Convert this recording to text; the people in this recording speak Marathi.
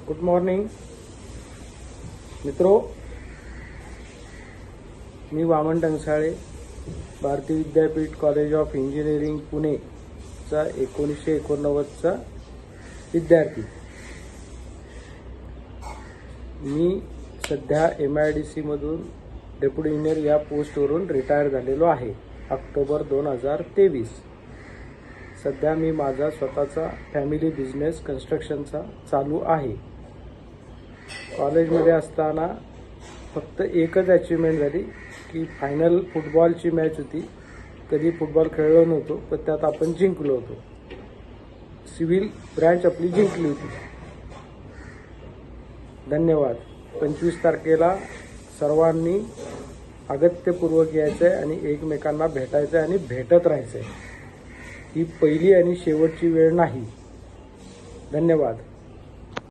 गुड मॉर्निंग मित्रो, मी वामन टंगसाळे, भारतीय विद्यापीठ कॉलेज ऑफ इंजिनिअरिंग पुणे चा 1989 चा विद्यार्थी। मी सध्या MIDC मधून डेप्युटी इंजिनियर या पोस्टवरून रिटायर झालेलो आहे ऑक्टोबर 2023। सध्या मी माझा स्वतःचा फॅमिली बिझनेस कन्स्ट्रक्शनचा चालू आहे। कॉलेजमध्ये असताना फक्त एकच अचीवमेंट झाली की फायनल फुटबॉलची मॅच होती। कधी फुटबॉल खेळलो नव्हतो, पण त्यात आपण जिंकलो होतो। सिव्हिल ब्रँच आपली जिंकली होती। धन्यवाद। 25 तारखेला सर्वांनी अगत्यपूर्वक यायचं आहे आणि एकमेकांना भेटायचं आहे आणि भेटत राहायचं आहे। ही पहिली आणि शेवटची वेळ नाही। धन्यवाद।